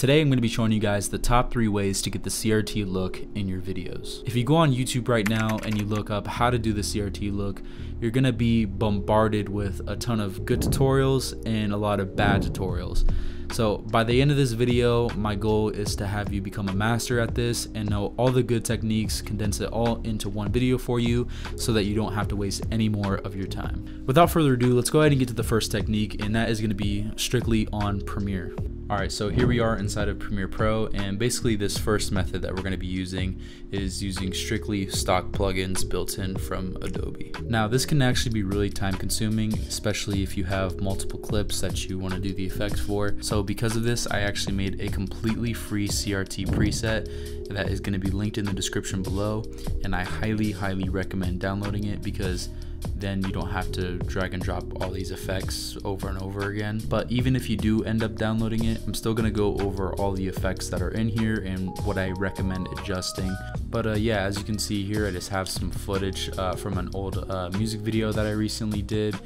Today I'm going to be showing you guys the top 3 ways to get the CRT look in your videos. If you go on YouTube right now and you look up how to do the CRT look, you're going to be bombarded with a ton of good tutorials and a lot of bad tutorials. So by the end of this video, my goal is to have you become a master at this and know all the good techniques, condense it all into one video for you so that you don't have to waste any more of your time. Without further ado, let's go ahead and get to the first technique, and that is going to be strictly on Premiere. Alright, so here we are inside of Premiere Pro, and basically this first method that we're going to be using is using strictly stock plugins built in from Adobe. Now this can actually be really time consuming, especially if you have multiple clips that you want to do the effect for. So because of this, I actually made a completely free CRT preset that is going to be linked in the description below, and I highly recommend downloading it because then you don't have to drag and drop all these effects over and over again. But even if you do end up downloading it, I'm still gonna go over all the effects that are in here and what I recommend adjusting. But yeah, as you can see here, I just have some footage from an old music video that I recently did,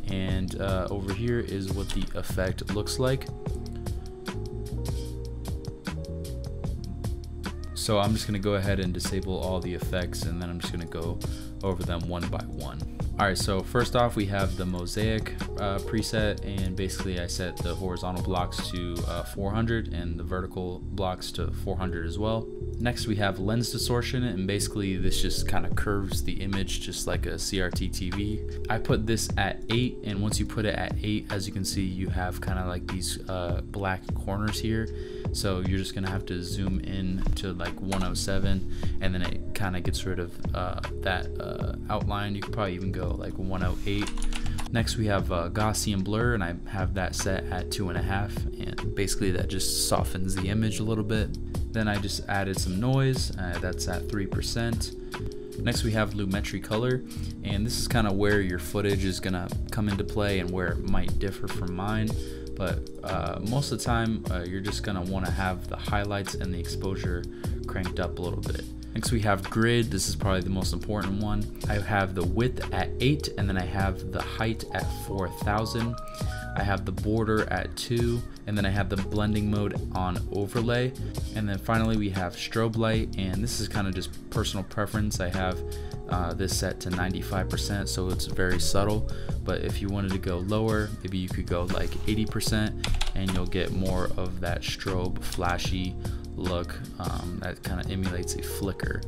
and over here is what the effect looks like. So I'm just gonna go ahead and disable all the effects, and then I'm just gonna go over them one by one. Alright, so first off we have the mosaic preset, and basically I set the horizontal blocks to 400 and the vertical blocks to 400 as well. Next we have lens distortion, and basically this just kind of curves the image just like a CRT TV. I put this at 8, and once you put it at 8, as you can see, you have kind of like these black corners here. So you're just gonna have to zoom in to like 107, and then it kind of gets rid of that outline. You could probably even go like 108. Next we have Gaussian blur, and I have that set at 2.5, and basically that just softens the image a little bit. Then I just added some noise, that's at 3%. Next we have lumetri color, and this is kind of where your footage is gonna come into play and where it might differ from mine. But most of the time you're just gonna want to have the highlights and the exposure cranked up a little bit. Next we have grid. This is probably the most important one. I have the width at 8, and then I have the height at 4000. I have the border at 2, and then I have the blending mode on overlay. And then finally we have strobe light, and this is kind of just personal preference. I have this set to 95%, so it's very subtle. But if you wanted to go lower, maybe you could go like 80%, and you'll get more of that strobe flashy look that kind of emulates a flicker.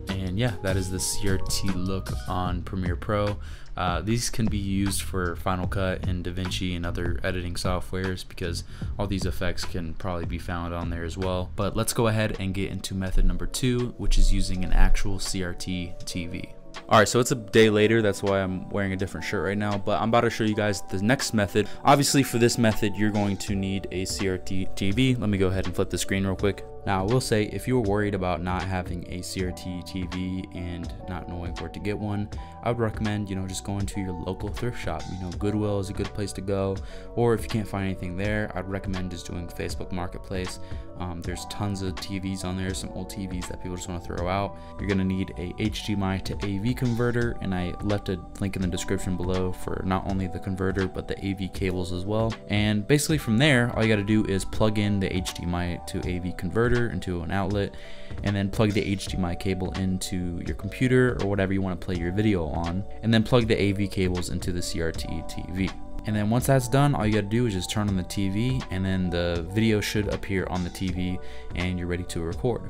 And yeah, that is the CRT look on Premiere Pro. These can be used for Final Cut and DaVinci and other editing softwares because all these effects can probably be found on there as well. But let's go ahead and get into method number 2, which is using an actual CRT TV. Alright, so it's a day later, that's why I'm wearing a different shirt right now, but I'm about to show you guys the next method. Obviously for this method you're going to need a CRT TV. Let me go ahead and flip the screen real quick. Now I will say, if you were worried about not having a CRT TV and not knowing where to get one, I would recommend, just going to your local thrift shop. Goodwill is a good place to go, or if you can't find anything there, I'd recommend just doing Facebook Marketplace. There's tons of TVs on there, some old TVs that people just want to throw out. You're going to need a HDMI to AV converter, and I left a link in the description below for not only the converter but the AV cables as well. And basically from there, all you got to do is plug in the HDMI to AV converter into an outlet, and then plug the HDMI cable into your computer or whatever you want to play your video on, and then plug the AV cables into the CRT TV. And then once that's done, all you gotta do is just turn on the TV, and then the video should appear on the TV and you're ready to record.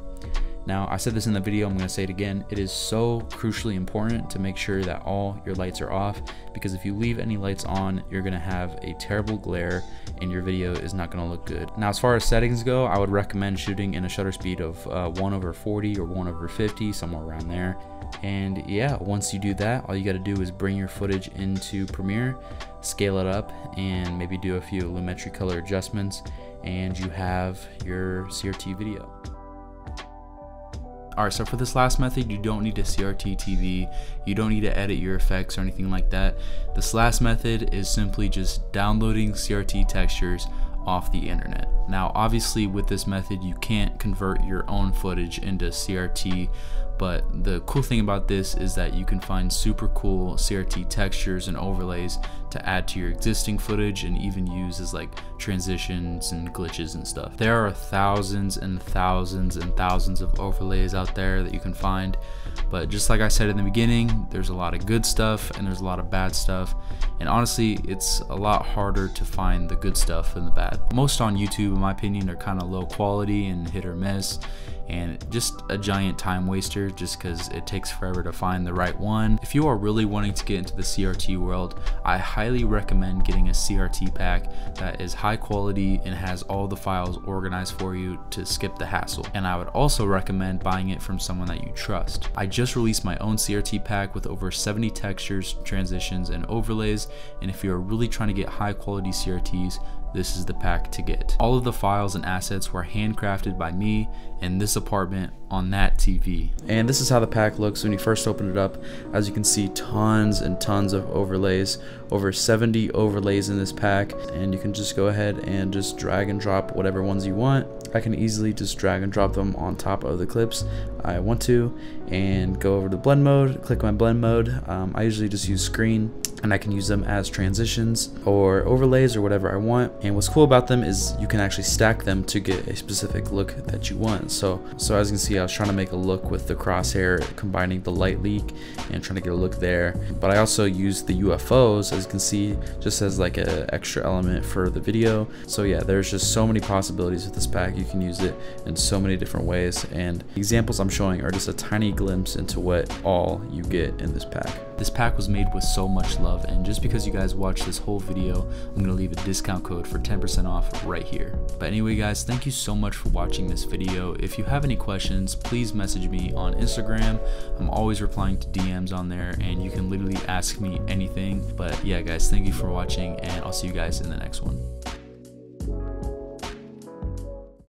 Now, I said this in the video, I'm gonna say it again, it is so crucially important to make sure that all your lights are off, because if you leave any lights on, you're gonna have a terrible glare and your video is not gonna look good. Now, as far as settings go, I would recommend shooting in a shutter speed of 1/40 or 1/50, somewhere around there. And yeah, once you do that, all you gotta do is bring your footage into Premiere, scale it up, and maybe do a few lumetri color adjustments, and you have your CRT video. Alright, so for this last method, you don't need a CRT TV, you don't need to edit your effects or anything like that. This last method is simply just downloading CRT textures off the internet. Now obviously with this method you can't convert your own footage into CRT, But the cool thing about this is that you can find super cool CRT textures and overlays to add to your existing footage and even use as like transitions and glitches and stuff. There are thousands and thousands and thousands of overlays out there that you can find, but just like I said in the beginning, there's a lot of good stuff and there's a lot of bad stuff, and honestly it's a lot harder to find the good stuff than the bad. Most on YouTube, in my opinion, are kind of low quality and hit or miss, and just a giant time waster just because it takes forever to find the right one. If you are really wanting to get into the CRT world, I highly recommend getting a CRT pack that is high quality and has all the files organized for you to skip the hassle. And I would also recommend buying it from someone that you trust. I just released my own CRT pack with over 70 textures, transitions, and overlays, and if you're really trying to get high quality CRTs, this is the pack to get. All of the files and assets were handcrafted by me in this apartment on that TV. And this is how the pack looks when you first open it up. As you can see, tons and tons of overlays, over 70 overlays in this pack, and you can just go ahead and just drag and drop whatever ones you want. I can easily just drag and drop them on top of the clips I want to, and go over to blend mode, click my blend mode. I usually just use screen, and I can use them as transitions or overlays or whatever I want. And what's cool about them is you can actually stack them to get a specific look that you want. So as you can see, I was trying to make a look with the crosshair, combining the light leak and trying to get a look there. But I also use the UFOs, as you can see, just as like an extra element for the video. So yeah, there's just so many possibilities with this pack. You can use it in so many different ways, and the examples I'm showing are just a tiny glimpse into what all you get in this pack. This pack was made with so much love, and just because you guys watched this whole video, I'm gonna leave a discount code for 10% off right here. But anyway guys, thank you so much for watching this video. If you have any questions, please message me on Instagram. I'm always replying to DMs on there, and you can literally ask me anything. But yeah guys, thank you for watching, and I'll see you guys in the next one.